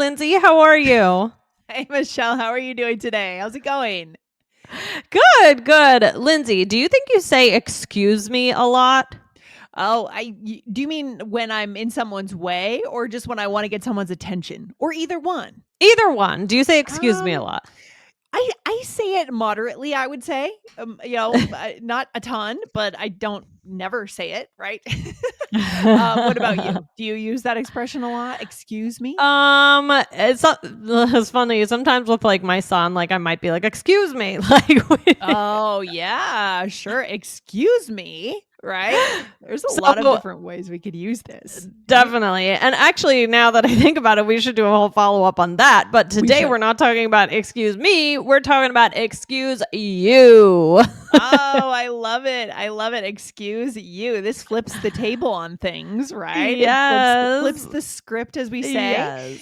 Lindsay. How are you? Hey, Michelle. How are you doing today? How's it going? Good, good. Lindsay, do you think you say excuse me a lot? Oh, do you mean when I'm in someone's way or just when I want to get someone's attention or either one? Either one. Do you say excuse me a Um, lot? I say it moderately, I would say. Not a ton, but I don't never say it, right? What about you? Do you use that expression a lot? Excuse me? It's funny. Sometimes with like my son, like I might be like, "Excuse me," Oh, yeah, sure. Excuse me, right? There's a lot of So different ways we could use this. definitely. And actually, now that I think about it, we should do a whole follow up on that. But today should. we're not talking about excuse me. We're talking about excuse you. Oh, I love it. I love it. Excuse you. This flips the table on things, right? It flips Yes. the script, as we say. Yes.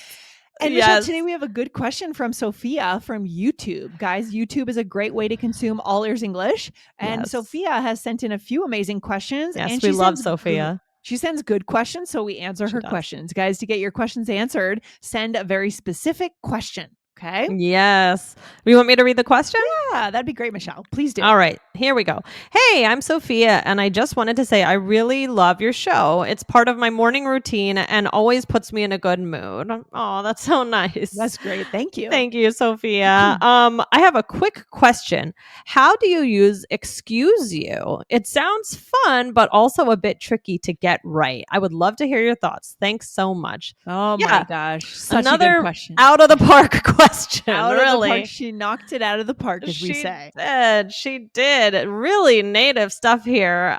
And Michelle, Yes. today we have a good question from Sophia from YouTube. Guys, YouTube is a great way to consume all ears English. And Yes. Sophia has sent in a few amazing questions. Yes, and we love Sophia. She sends good questions, so we answer her questions. Guys, to get your questions answered, send a very specific question. Okay. Yes. You want me to read the question? Yeah, that'd be great, Michelle. Please do. All right, here we go. Hey, I'm Sophia, and I just wanted to say I really love your show. It's part of my morning routine and always puts me in a good mood. Oh, that's so nice. That's great. Thank you. Thank you, Sophia. I have a quick question. How do you use excuse you? It sounds fun, but also a bit tricky to get right. I would love to hear your thoughts. Thanks so much. Oh my gosh. Such Another a good question. out of the park question. Out really. of the park. She knocked it out of the park, as we say. She did. Really native stuff here.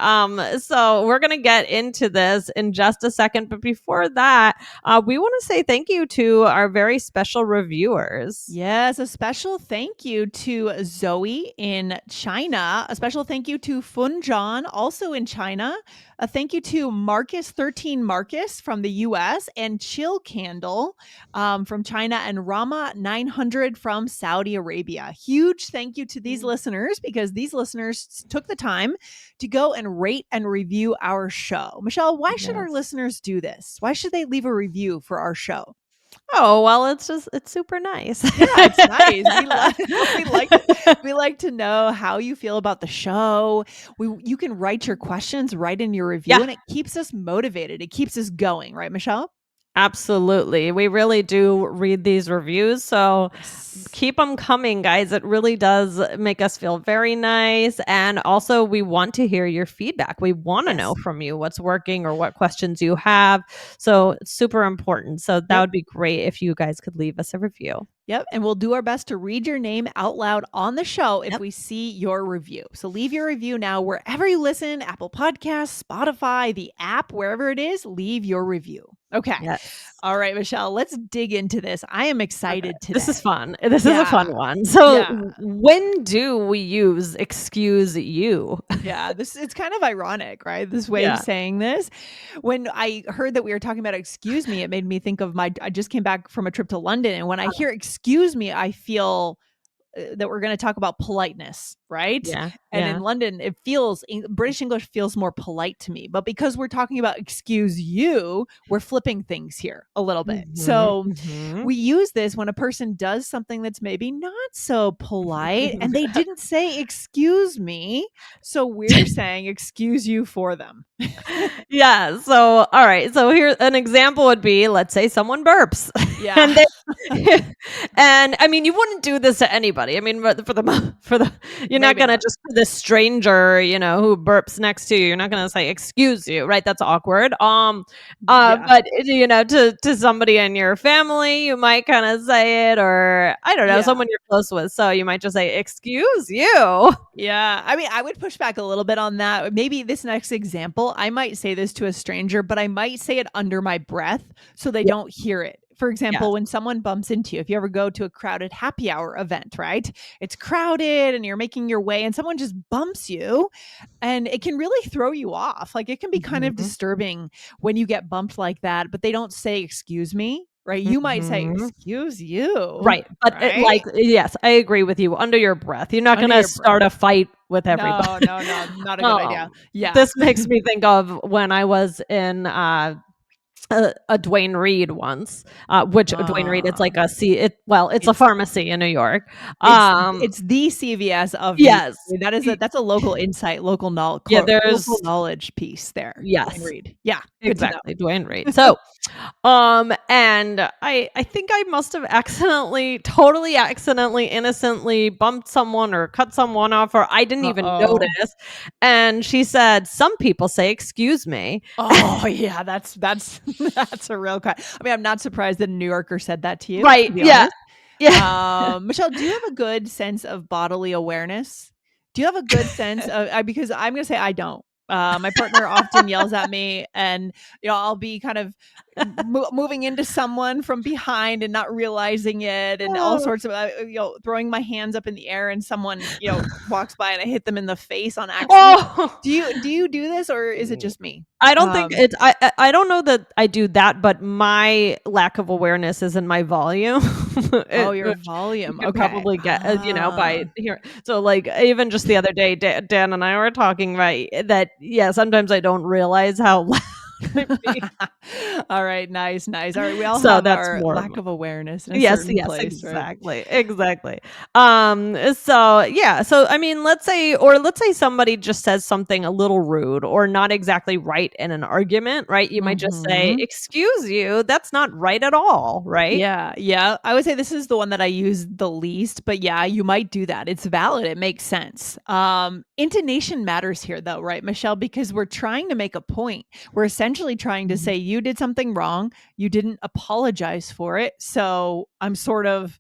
So we're gonna get into this in just a second. But before that, we want to say thank you to our very special reviewers. Yes, a special thank you to Zoe in China. A special thank you to Fun John, also in China. A thank you to Marcus13 Marcus from the US and Chill Candle from China and Rama 900 from Saudi Arabia. Huge thank you to these listeners because these listeners took the time to go and rate and review our show. Michelle, why should our listeners do this? Why should they leave a review for our show? Oh, well, it's super nice. Yeah, it's nice. We like to know how you feel about the show. You can write your questions right in your review, and it keeps us motivated. It keeps us going, right, Michelle? Absolutely. We really do read these reviews. So keep them coming, guys. It really does make us feel very nice. And also, we want to hear your feedback. We want to know from you what's working or what questions you have. So it's super important. So that would be great if you guys could leave us a review. Yep. And we'll do our best to read your name out loud on the show if we see your review. So leave your review now wherever you listen, Apple Podcasts, Spotify, the app, wherever it is, leave your review. Okay. Yes. All right, Michelle, let's dig into this. I am excited today. This is fun. This is a fun one. So when do we use excuse you? Yeah, it's kind of ironic, right? This way of saying this. When I heard that we were talking about excuse me, it made me think of I just came back from a trip to London. And when I hear excuse me, I feel that we're going to talk about politeness, right? Yeah. And in London, British English feels more polite to me. But because we're talking about excuse you, we're flipping things here a little bit. So we use this when a person does something that's maybe not so polite and they didn't say excuse me. So we're saying excuse you for them. Yeah. So, all right. So here, an example would be, let's say someone burps. Yeah. And I mean, you wouldn't do this to anybody. I mean, you're not going to just for this stranger, who burps next to you, you're not going to say, excuse you, right? That's awkward. But to somebody in your family, you might kind of say it, or I don't know, someone you're close with. So you might just say, excuse you. Yeah. I mean, I would push back a little bit on that. Maybe this next example, I might say this to a stranger, but I might say it under my breath so they don't hear it. For example, when someone bumps into you, if you ever go to a crowded happy hour event, right? It's crowded and you're making your way and someone just bumps you and it can really throw you off. Like it can be kind of disturbing when you get bumped like that, but they don't say, excuse me. Right. You might say, excuse you. Right. But yes, I agree with you. Under your breath. You're not going to start a fight with everybody. No, not a good idea. Yeah. This makes me think of when I was in a Dwayne Reed once, which Dwayne Reed, it's like it's a It's pharmacy in New York. it's Um, it's the CVS of New yes. York. That's a local insight, Yeah, local there's knowledge piece there. Dwayne yes, Reed. Yeah, good to exactly, Dwayne Reed. know. So, and I think I must have totally accidentally, innocently bumped someone or cut someone off, or I didn't even Uh-oh. notice. And she said, "Some people say excuse me." Oh, yeah, that's that's a real I mean, I'm not surprised that a New Yorker said that to you, Right? to be Yeah, honest. yeah. Michelle, do you have a good sense of bodily awareness? Do you have a good sense of because I'm gonna say I don't. My partner often yells at me and, I'll be kind of moving into someone from behind and not realizing it and all Oh. sorts of, throwing my hands up in the air and someone, walks by and I hit them in the face on accident. Oh. Do you do this or is it just me? I don't think it's I don't know that I do that, but my lack of awareness is in my volume. Oh, your Which you volume. could Okay. probably get, by here. So, like, even just the other day, Dan and I were talking about that. Yeah, sometimes I don't realize how loud I'm being. All right, nice, nice. All right, we all So have that's our more. lack of awareness in a Yes, certain yes, place, right? exactly, exactly. So yeah, so I mean, let's say somebody just says something a little rude or not exactly right in an argument, right? You might just say, Mhm. "Excuse you, that's not right at all," right? Yeah, yeah. I would say this is the one that I use the least, but yeah, you might do that. It's valid. It makes sense. Intonation matters here though, right, Michelle? Because we're trying to make a point. We're essentially trying to Mhm. say you did something wrong. You didn't apologize for it. So I'm sort of,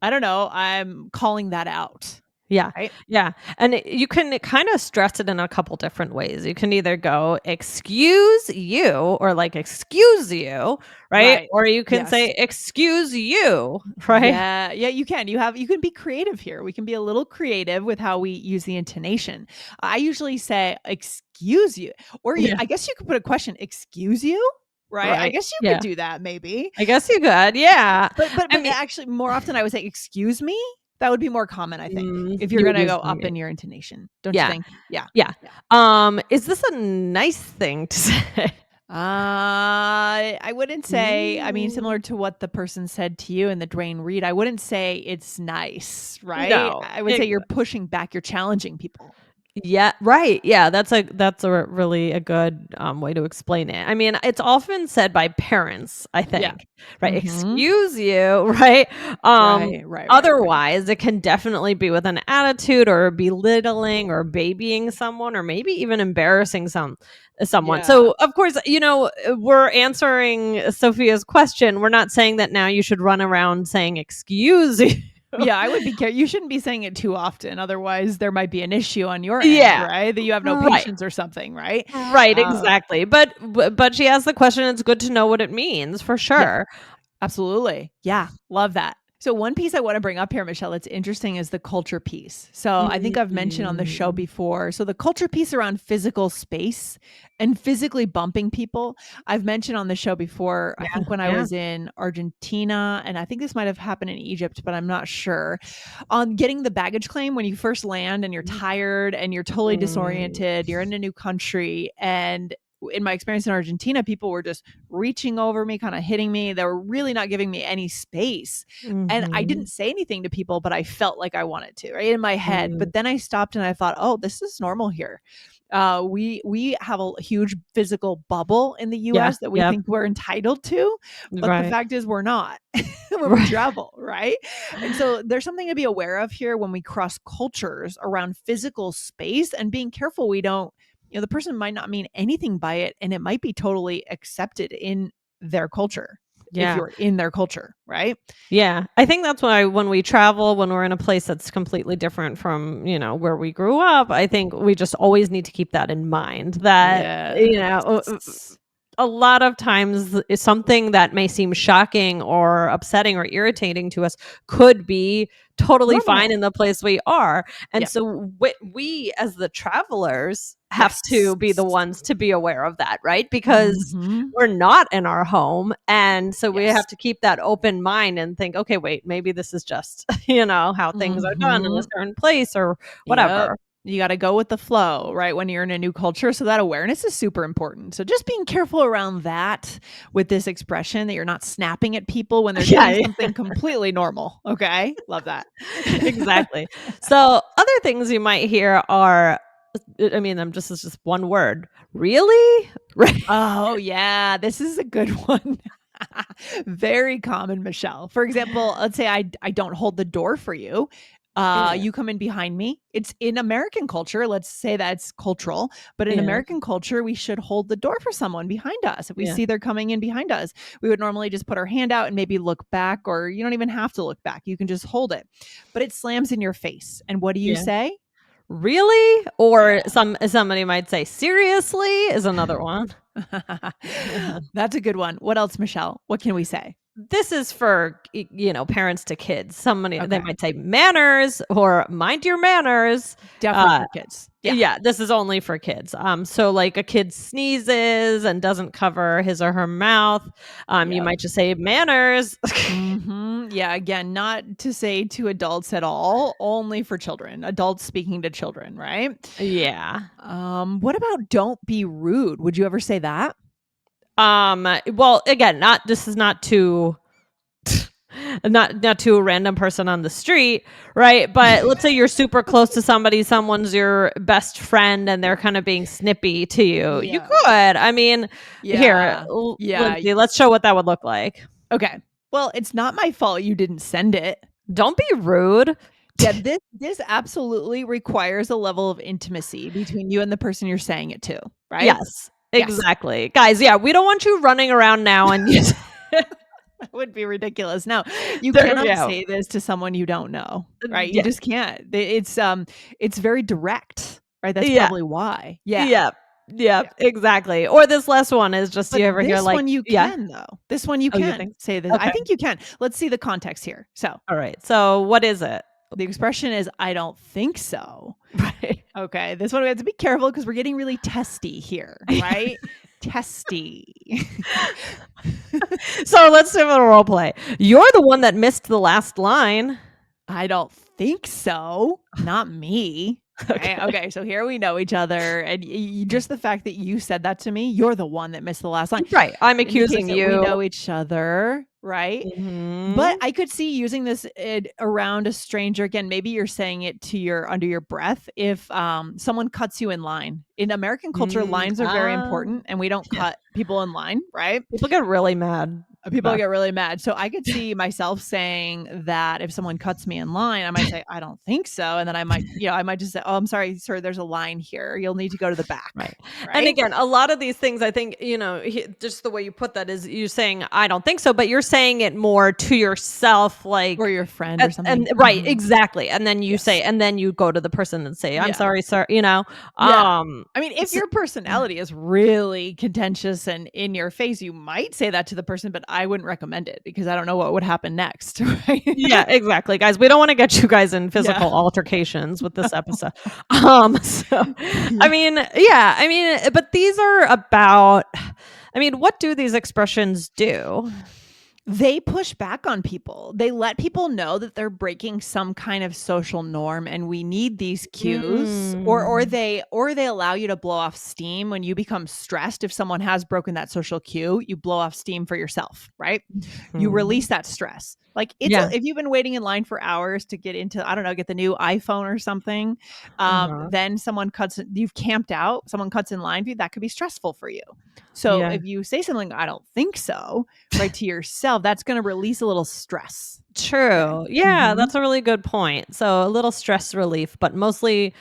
I don't know, I'm calling that out, Yeah, right? yeah, and you can kinda stress it in a couple different ways. You can either go, "Excuse you," or like, "Excuse you," right? Right. Or you can Yes. say, "Excuse you," right? Yeah, yeah, you can be creative here. We can be a little creative with how we use the intonation. I usually say, "Excuse you," or Yeah, I guess you could put a question, "Excuse you?" Right? I right, guess you could yeah. do that maybe. I guess you could, yeah. I But mean actually more often I would say, "Excuse me?" That would be more common, I think, if you're you would gonna use go the up in your intonation, don't you yeah, think? Yeah. yeah. Yeah. Is this a nice thing to say? I wouldn't say, I mean, Mm, similar to what the person said to you in the Dwayne Reed, I wouldn't say it's nice, right? no, I would say you're pushing back, you're challenging people. yeah, right. Yeah, that's a really a good way to explain it. I mean, it's often said by parents, I Yeah. think, right? Mhm. Excuse you, right? Right, right, right, right. Otherwise, it can definitely be with an attitude or belittling or babying someone or maybe even embarrassing someone. Yeah. So, of course, we're answering Sophia's question. We're not saying that now you should run around saying excuse you. Yeah, I would be you shouldn't be saying it too often, otherwise there might be an issue on your end, Yeah. right? That you have no Right. patience or something, right? Right, Uh, exactly. But she asked the question, it's good to know what it means for yeah. sure. Absolutely. Yeah, love that. So one piece I want to bring up here, Michelle, it's interesting is the culture piece. So I think I've mentioned on the show Mm. before. So the culture piece around physical space and physically bumping people. I've mentioned on the show before, I Yeah, think when I yeah. was in Argentina, and I think this might have happened in Egypt, but I'm not sure. On getting the baggage claim when you first land and you're tired and you're totally Mm. disoriented, you're in a new country and in my experience in Argentina, people were just reaching over me, kind of hitting me. They were really not giving me any space. And I Mhm. didn't say anything to people, but I felt like I wanted to, right? In my head. Mm. But then I stopped and I thought, oh, this is normal here. We have a huge physical bubble in the Yeah, US that we yep. think we're entitled to, but the Right. fact is we're not when we Right. travel, right? And so there's something to be aware of here when we cross cultures around physical space and being careful we don't, the person might not mean anything by it and it might be totally accepted in their culture if Yeah. you're in their culture, right? Yeah. I think that's why when we travel, when we're in a place that's completely different from, where we grew up, I think we just always need to keep that in mind that, Yes. a lot of times is something that may seem shocking or upsetting or irritating to us could be totally fine Normal. in the place we are. And Yeah. so we as the travelers have Yes. to be the ones to be aware of that, right? Because Mhm. we're not in our home. And so we Yes. have to keep that open mind and think, okay, wait, maybe this is just, how things are done in a Mhm. certain place or Yep. whatever. You got to go with the flow, right? When you're in a new culture. So that awareness is super important. So just being careful around that with this expression that you're not snapping at people when they're doing Yeah, something completely normal. Okay. Love that. exactly. So other things you might hear are, I mean, it's just one word. Really? Right. Oh, yeah. This is a good one. Very common, Michelle. For example, let's say I don't hold the door for you. Yeah. You come in behind me. It's in American culture. Let's say that's cultural, but in Yeah. American culture, we should hold the door for someone behind us. If we Yeah. see they're coming in behind us, we would normally just put our hand out and maybe look back, or you don't even have to look back. You can just hold it, but it slams in your face. And what do you Yeah. say? Really? Or Yeah. somebody might say, seriously is another one. That's a good one. What else, Michelle? What can we say? This is for, parents to kids. Somebody, they Okay. might say manners or mind your manners. Definitely Uh, for kids. Yeah. yeah, this is only for kids. So like a kid sneezes and doesn't cover his or her mouth, you Yep. might just say manners. Yeah, again, not to say to adults at all, only for children. Adults speaking to children, right? Yeah. What about don't be rude? Would you ever say that? Well, again, not this is not to not to a random person on the street, right? But let's say you're super close to somebody, someone's your best friend, and they're kind of being snippy to you. You Yeah. could. I mean, here, Yeah. Yeah. Lindsay, let's show what that would look like. Okay. Well, it's not my fault you didn't send it. Don't be rude. Yeah, this absolutely requires a level of intimacy between you and the person you're saying it to, right? Yes, Yes. exactly. Guys, yeah, we don't want you running around now and That would be ridiculous. No, you there, cannot yeah. say this to someone you don't know, right? You Yeah. just can't. It's very direct, right? That's Yeah. probably why. Yeah. Yeah. Yeah. Yep, exactly. Or this last one is just, But you ever hear this like, one you yeah? can though. This one you Oh, you can think? say this. I Okay. think you can. Let's see the context here. So, All right. So what is it? the expression is I don't think so. Right. Okay. This one we have to be careful because we're getting really testy here, right? Testy. So let's do a little role play. You're the one that missed the last line. I don't think so. Not me. Okay. Okay, so here we know each other, and just the fact that you said that to me, you're the one that missed the last line. Right. I'm Indicates accusing that we you. know each other, right? Mhm. But I could see using this around a stranger. Again, maybe you're saying it to your under your breath. If someone cuts you in line in American culture, lines are very important, and we don't Yeah. cut people in line, right? People get really mad. People get really mad. So I could see myself saying that if someone cuts me in line, I might say, I don't think so. And then I might just say, oh, I'm sorry, sir, there's a line here. You'll need to go to the back. Right. And Right. again, a lot of these things, I think, just the way you put that is you saying, I don't think so, but you're saying it more to yourself, like, Or your friend or something. and right, Mhm. exactly. And then you say, Yes. and then you go to the person and say, I'm Yeah. sorry, sir, Yeah. I mean, if so- your personality is really contentious and in your face, you might say that to the person, but I wouldn't recommend it because I don't know what would happen next. Right. yeah, exactly, guys. We don't want to get you guys in physical Yeah. altercations with this episode. So I mean, yeah, I mean, but these are about, I mean, what do these expressions do? They push back on people. They let people know that they're breaking some kind of social norm and we need these cues or Mm. they allow you to blow off steam when you become stressed. If someone has broken that social cue, you blow off steam for yourself, right? You Mhm. release that stress. Like Yeah. if you've been waiting in line for hours to get into, I don't know, get the new iPhone or something, Uh-huh. then you've camped out, someone cuts in line for you, that could be stressful for you. So Yeah. if you say something, I don't think so, right, to yourself, that's going to release a little stress. Okay. True. Yeah, Mhm. that's a really good point. So a little stress relief, but mostly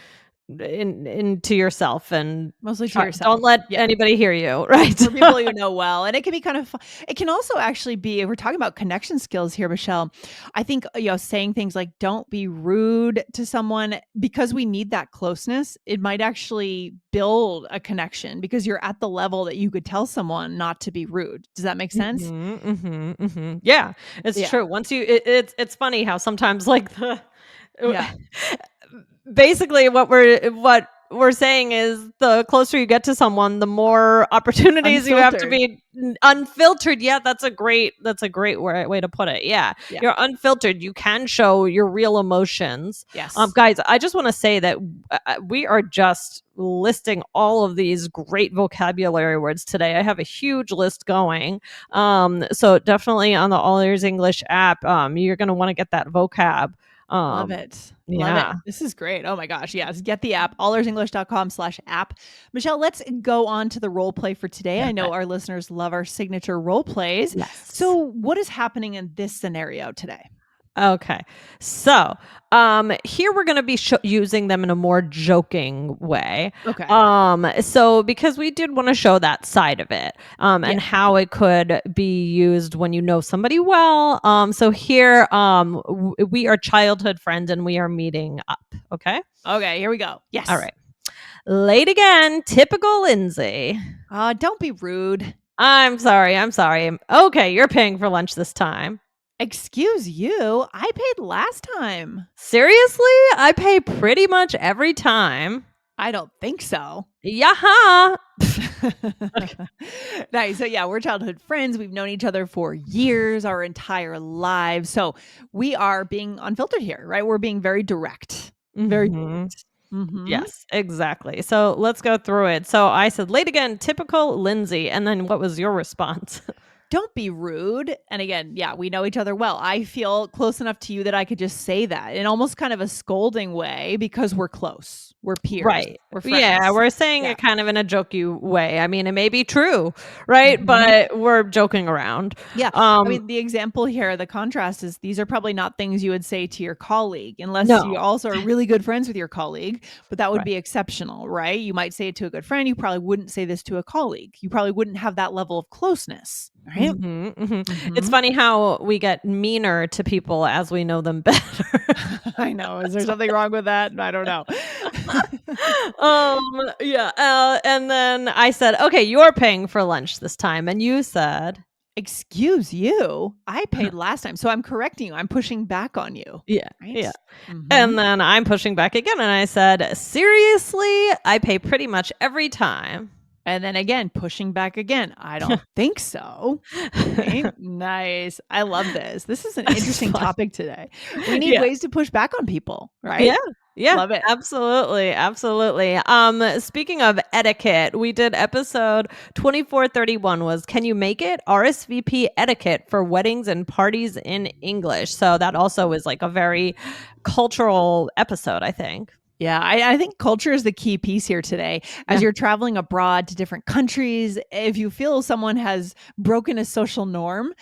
into yourself, and Mostly to don't yourself. let Yeah. anybody hear you, right? For people you know well. And it can be kind of fun. It can also actually be, if we're talking about connection skills here, Michelle, I think, saying things like don't be rude to someone because we need that closeness, it might actually build a connection because you're at the level that you could tell someone not to be rude. Does that make sense? Mhm, mhm, mhm. Yeah, it's Yeah. true. Once it's funny how sometimes like the Yeah. basically what we're saying is the closer you get to someone, the more opportunities you have to be unfiltered. Yeah, that's a great way to put it. Yeah. You're unfiltered. You can show your real emotions. Yes. Guys, I just want to say that we are just listing all of these great vocabulary words today. I have a huge list going. So definitely on the All Ears English app, you're going to want to get that vocab. Love it. Love it. This is great. Oh my gosh. Yes. Get the app, allearsenglish.com/app. Michelle, let's go on to the role play for today. I know our listeners love our signature role plays. Yes. So what is happening in this scenario today? Okay. So, here we're going to be using them in a more joking way. Okay. So because we did want to show that side of it, and how it could be used when you know somebody well. So here, we are childhood friends and we are meeting up. Okay. Okay. Here we go. Yes. All right. Late again. Typical Lindsay. Don't be rude. I'm sorry. Okay. You're paying for lunch this time. Excuse you? I paid last time. Seriously? I pay pretty much every time. I don't think so. Yaha. Nice. So yeah, we're childhood friends. We've known each other for years, our entire lives. So we are being unfiltered here, right? We're being very direct. Very direct. Mm-hmm. Yes, exactly. So let's go through it. So I said, late again, typical Lindsay. And then what was your response? Don't be rude. And again, yeah, we know each other well. I feel close enough to you that I could just say that in almost kind of a scolding way because we're close. We're peers. Right. We're friends. Yeah, we're saying it kind of in a jokey way. I mean, it may be true, right? But we're joking around. Yeah. I mean, the example here, the contrast is these are probably not things you would say to your colleague unless you also are really good friends with your colleague, but that would be exceptional, right? You might say it to a good friend. You probably wouldn't say this to a colleague. You probably wouldn't have that level of closeness. Right? It's funny how we get meaner to people as we know them better. I know. Is there something wrong with that? I don't know. And then I said, okay, you're paying for lunch this time. And you said, excuse you, I paid last time. So I'm correcting you. I'm pushing back on you. Yeah. Right? Yeah. And then I'm pushing back again. And I said, seriously, I pay pretty much every time. And then again, pushing back again. I don't think so. Okay. Nice. I love this. This is an interesting topic today. We need ways to push back on people, right? Yeah. Yeah. Love it. Absolutely. Absolutely. Speaking of etiquette, we did episode 2431 was Can You Make It? RSVP etiquette for weddings and parties in English. So that also is like a very cultural episode, I think. Yeah, I think culture is the key piece here today. As you're traveling abroad to different countries, if you feel someone has broken a social norm,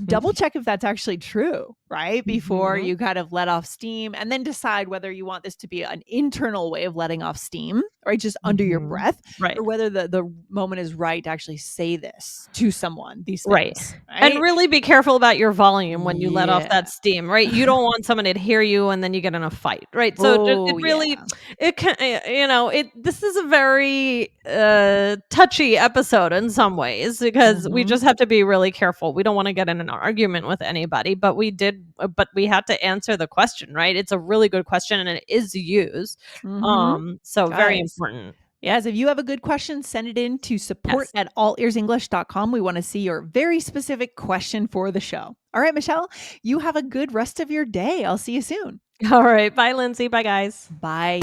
double check if that's actually true, right? Before you kind of let off steam and then decide whether you want this to be an internal way of letting off steam, right? Just under your breath, or whether the moment is right to actually say this to someone, these things. Right? And really be careful about your volume when you let off that steam, right? You don't want someone to hear you and then you get in a fight, right? So it really... It can, this is a very touchy episode in some ways because we just have to be really careful. We don't want to get in an argument with anybody, but we had to answer the question, right? It's a really good question and it is used. So very important. Yes, if you have a good question, send it in to support@allearsenglish.com. We want to see your very specific question for the show. All right, Michelle, you have a good rest of your day. I'll see you soon. All right. Bye, Lindsay. Bye, guys. Bye.